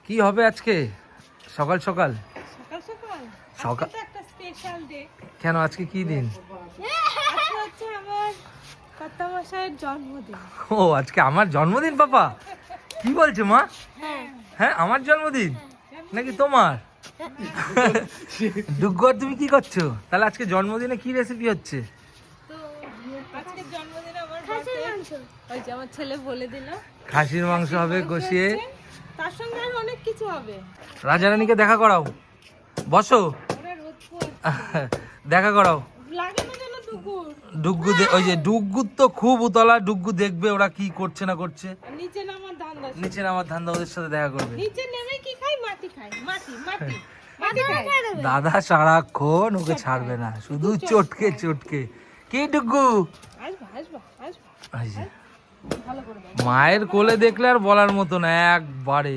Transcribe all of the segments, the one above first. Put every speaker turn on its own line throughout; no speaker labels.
কি হবে আজকে সকাল সকাল?
সকাল সকাল
সকাল
আজকে তো একটা স্পেশাল ডে।
কেন আজকে কি দিন?
আজকে হচ্ছে আমার কর্তামশাইয়ের জন্মদিন।
ও আজকে আমার জন্মদিন পাপা? কি বলছো মা?
হ্যাঁ
হ্যাঁ আমার জন্মদিন নাকি তোমার? ডুগ্গর তুমি কি করছো তাহলে? আজকে জন্মদিনে কি রেসিপি হচ্ছে?
তো আজকে জন্মদিন আমার খাসির মাংস। ওই যে আমার ছেলে বলে দিল
খাসির মাংস হবে কষিয়ে,
তার সঙ্গে আর অনেক কিছু হবে।
রাজারানীকে দেখা করাও, বসো
ওরা রোদ পোহাচ্ছে।
দেখা করাও।
লাগে না যেন দুপুর।
ডুগ্গু ওই যে ডুগ্গুর তো খুব উতলা, ডুগ্গু দেখবে ওরা কি করছে না করছে।
আর নিচে নামার ধান্দা।
নিচে আমার ধান্দা, ওদের সাথে দেখা করবে।
নিচে নেমে কি খাই? মাটি খাই, মাটি মাটি মাটি খাই।
দাদা সারাক্ষণ ওকে ছাড়বে না, শুধু চটকে চটকে। কি ডুগ্গু?
আসবা আসবা আসবা।
এই যে,
ভালো করে দাও।
মায়ের কোলে দেখলে আর বলার মতো না, একবারে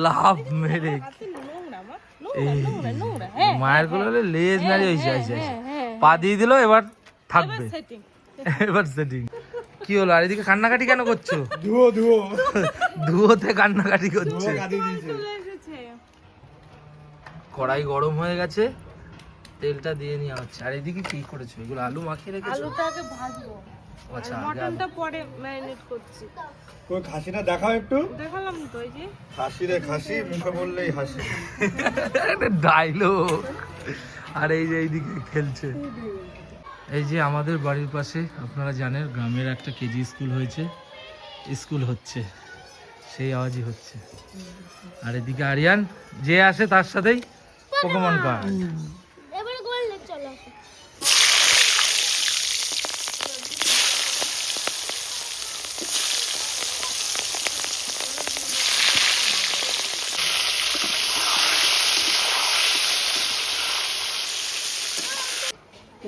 লাভ মেরে
হাতে নোংরা মা,
এই
নোংরা নোংরা নোংরা। হ্যাঁ
মায়ের কোলে হলে লেজ নাড়ি হয়েছে।
হ্যাঁ
পা দিয়ে দিল, এবার থাকবে,
সেটিং।
এবার সেটিং। কি হলো আর এদিকে কান্নাকাটি কেন করছো?
ধুয়ো ধুয়ো
ধুয়োতে কান্নাকাটি করছে।
কাটিয়ে দিয়েছে।
চলে এসেছে।
কড়াই গরম হয়ে গেছে, তেলটা দিয়ে নেওয়া হচ্ছে। আর এদিকে কি করেছো? এগুলো আলু মাখিয়ে রেখেছো?
আলুটা আগে ভাজবো,
আচ্ছা,
আর
আগে আলু।
মটনটা পরে ম্যারিনেট করছি।
কই খাসিটা দেখাও একটু।
দেখালাম তো ওই যে।
খাসি রে খাসি, মুখে বললেই হাসি।
ডায়লগ। আর এই যে এইদিকে খেলছে। এই যে আমাদের বাড়ির পাশে আপনারা জানেন গ্রামের একটা কেজি স্কুল হয়েছে, স্কুল হচ্ছে, সেই আওয়াজই হচ্ছে। আর এদিকে আরিয়ান যে আসে তার সাথেই পোকেমন কার্ড।
এবারে গোল্ডে চলো।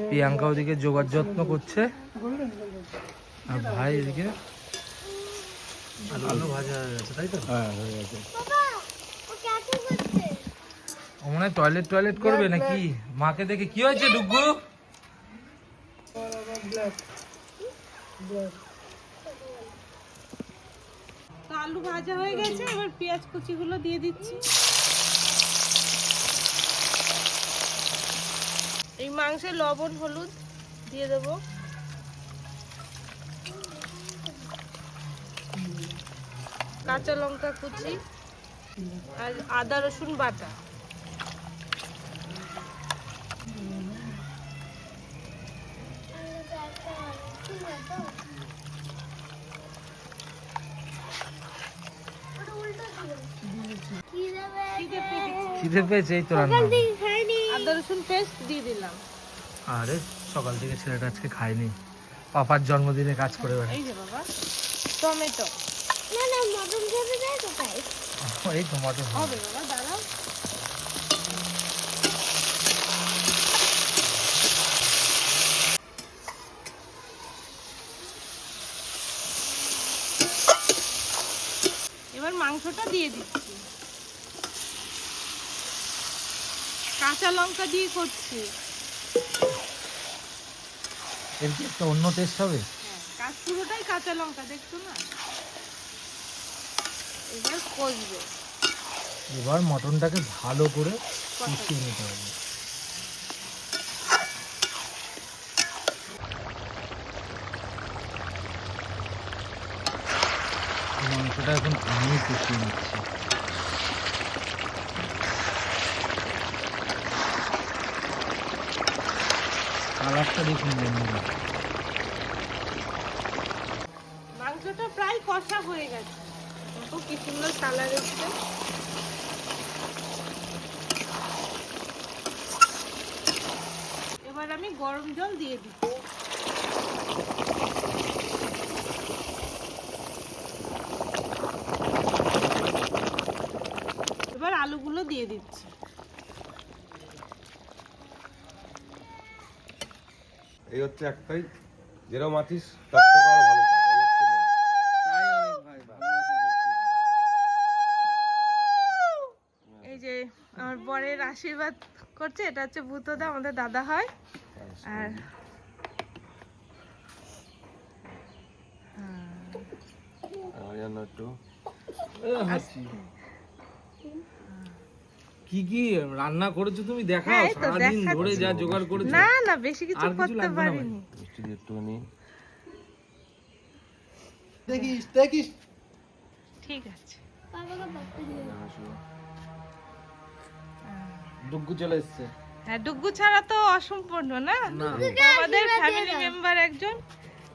প্রিয়াঙ্কা ওদিকে জোগাড় যত্ন করছে, আর ভাই এদিকে আলু ভাজা হয়ে গেছে, তাই তো?
হ্যাঁ হয়ে গেছে।
বাবা ও ক্যাচে করছে।
ও মনে হয় টয়লেট করবে নাকি? মাকে দেখে কি হয়েছে ডুগ্গু?
তো আলু ভাজা হয়ে গেছে, এবার পেঁয়াজ কুচিগুলো দিয়ে দিচ্ছি। এই মাংসে লবণ হলুদ দিয়ে দেবো, কাঁচা লঙ্কা কুচি আর আদা রসুন বাটা।
কি দেবে?
খিদে পেয়ে গেছে।
খিদে পেয়েছে, এই তো রান্না হবে।
খাইনি।
আদা রসুন পেস্ট দিয়ে দিলাম।
আরে সকাল থেকে ছেলেটা আজকে খায়নি, পাপার জন্মদিনে কাজ করে বেড়ায়।
এই যে বাবা টমেটো
না না মটন খেতে যায় তো তাই।
এই টমাটো
হবে বাবা, দাঁড়াও। এবার মাংসটা দিয়ে দিচ্ছি, কাঁচা লঙ্কা দিয়ে করছি।
এর কি একটা অন্য টেস্ট হবে?
কাজ পুরোটাই কাঁচা লঙ্কা, দেখছো না? এবার কষবে।
এবার মটনটাকে ভালো করে কষিয়ে নিতে হবে। মাংসটা এখন আমি কষিয়ে নিচ্ছি। কালারটা দেখুন বন্ধুরা।
মাংসটা প্রায় কষা হয়ে গেছে, দেখো কি সুন্দর কালার এসছে। এবার আমি গরম জল দিয়ে দিচ্ছি। এবার আলুগুলো দিয়ে দিচ্ছি।
এই হচ্ছে একটাই, যেরকম আছিস তার থেকে আরো ভালো থাক, এই হচ্ছে main।
এই যে আমার বরের আশীর্বাদ করছে, এটা হচ্ছে ভূতদা, আমাদের দাদা হয়। আর
আরিয়ান একটু
কি কি রান্না করেছো তুমি দেখাও,
হ্যাঁ, এই তো
সারাদিন
দেখাচ্ছি।
ধরে যা জোগাড় করেছো।
না না বেশি কিছু
আর কিছু
করতে
লাগবে না ভাই?
পারিনি।
মিষ্টি দিয়ে একটুখানি
দেখিস
ঠিক আছে।
বাবাকে বাপ্পা দিয়ে দাও।
ডুগ্গু চলে এসছে।
হ্যাঁ, ডুগ্গু ছাড়া তো অসম্পূর্ণ না,
না
আমাদের ফ্যামিলি মেম্বার একজন,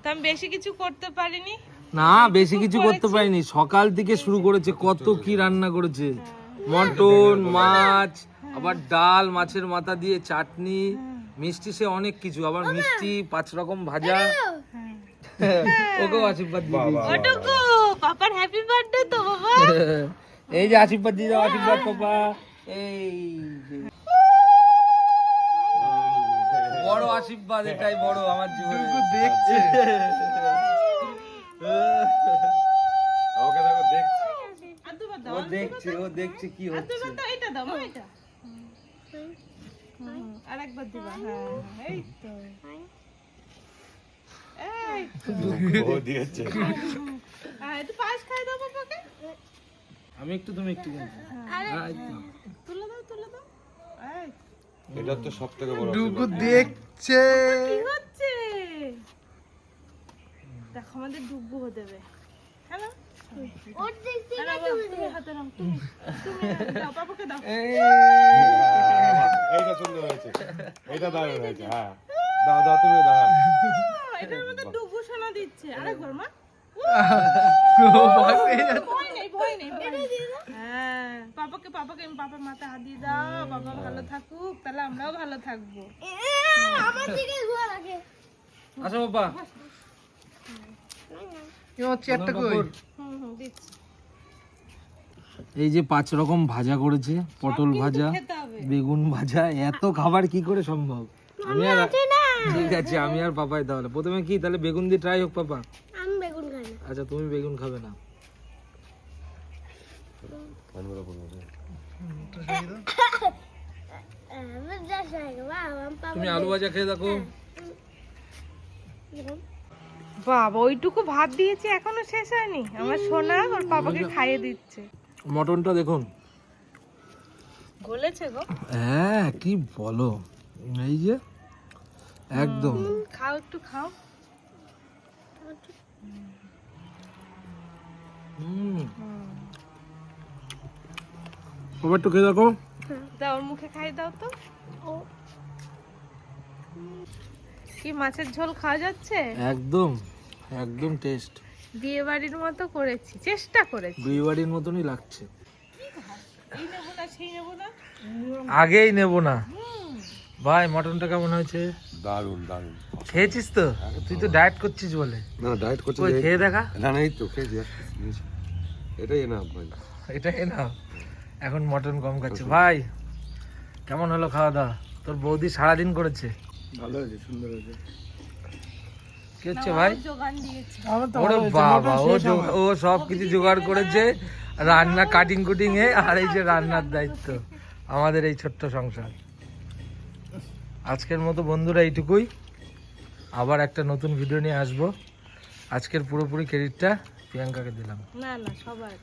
তো আমি বেশি কিছু করতে পারিনি।
না বেশি কিছু করতে পারিনি, সকাল থেকে শুরু করেছে, কত কি রান্না করেছে, মটন, মাছ, আবার ডাল, মাছের মাথা দিয়ে চাটনি, মিষ্টি, সে অনেক কিছু, আবার মিষ্টি 5 রকম ভাজা। ওকেও আশীর্বাদ দিয়ে দিয়েছি।
বাবা।
ও ডুগ্গু, পাপার হ্যাপি বার্থডে তো বাবা।
এই যে আশীর্বাদ দিয়ে দাও, আশীর্বাদ পাপা। এই যে। বড় আশীর্বাদ, এটাই বড় আমার জীবনে।
দেখছে
ওকে দেখো দেখছি।
আর দুবার দাও,
ও দেখছে, ও দেখছে কি
আর
হচ্ছে।
দুবার দাও, এটা দাও মা, এটা। আর একবার দিবা, হ্যাঁ এই তো, এই
ও দিয়েছে।
একটু পায়েস খাই দাও বাবাকে।
আমি একটু, তুমি একটু কিন্তু। এই তো।
তুলে দাও, তুলে দাও। এই
এটা হচ্ছে সব থেকে বড়
ডুগু
আশীর্বাদ।
দেখছে
কি হচ্ছে? দেখো আমাদের ডুগ্গু দেবে, হ্যাঁ না?
ওর দিক থেকে
আর আবার তুমি হাতে নাও, তুমি দাও, পাপাকে দাও।
এইটা সুন্দর হয়েছে, এইটা দারুণ হয়েছে। হ্যাঁ দাও দাও, তুমি দাও।
এটা আমাদের ডুগ্গু সোনা দিচ্ছে। আরেকবার মা।
ভয় পেয়ে যাচ্ছে।
ভয় নেই, ভয় নেই, ভয় নেই। হ্যাঁ, পাপাকে পাপার মাথায় হাত দিয়ে দাও, বাবা ভালো থাকুক, তাহলে আমরাও ভালো থাকবো।
আমার দিকে ঘোরা লাগে।
আসো বাবা।
কি হচ্ছে একটা কই
দিচ্ছি।
এই যে 5 রকম ভাজা করেছে, পটল ভাজা,
খেতে হবে।
বেগুন ভাজা, এত খাবার কি করে সম্ভব? আমি আর ঠিক আছে, আমি আর পাপাই তাহলে প্রথমে কি, তাহলে বেগুন দিয়ে ট্রাই হোক পাপা।
আমি বেগুন খাই না।
আচ্ছা তুমি বেগুন খাবে না।
কানগুলো পড়বে।
আমি যা খাই বাবা, আমি পাবো।
তুমি আলু ভাজা খেয়ে দেখো।
বাবা ওইটুকু ভাত দিয়েছি, এখনো শেষ হয়নি। আমার সোনা ওর পাপাকে খাইয়ে দিচ্ছে।
মটনটা দেখুন।
গলেছে গো।
হ্যাঁ কি বলো, এই যে একদম।
খাও, একটু খাও।
বাবা একটু খেয়ে দেখো।
দাও, ওর মুখে খাই দাও তো। কি মাছের ঝোল খাওয়া যাচ্ছে?
একদম একদম টেস্ট,
বিয়ে বাড়ির মতো করেছি, চেষ্টা করেছি।
দুই বাড়ির মতনই লাগছে।
এই নেবো না, সেই নেবো না।
আগেই নেব না ভাই। মটনটা কেমন হয়েছে?
দারুণ দারুণ।
খেয়েছিস তো? তুই তো ডায়েট করছিস বলে।
না ডায়েট করছে
ওই খেয়ে দেখা।
না না, এই তো খেয়েছি, এটাই না ভাই।
এটাই না, এখন মটন কম খাচ্ছে ভাই। কেমন হলো খাওয়া দাওয়া? তোর বৌদি সারাদিন করেছে।
ভালো হয়েছে, সুন্দর হয়েছে।
কি হচ্ছে ভাই?
জোগান দিয়েছি।
ওরে বাবা, ও সব কিছু জোগাড় করেছে, রান্না কাটিং কুটিং এ, আর এই যে রান্নার দায়িত্ব আমাদের এই ছোট্ট সংসার। আজকের মতো বন্ধুরা এইটুকুই, আবার একটা নতুন ভিডিও নিয়ে আসবো। আজকের পুরোপুরি ক্রেডিটটা প্রিয়াঙ্কাকে দিলাম।
না না, সবার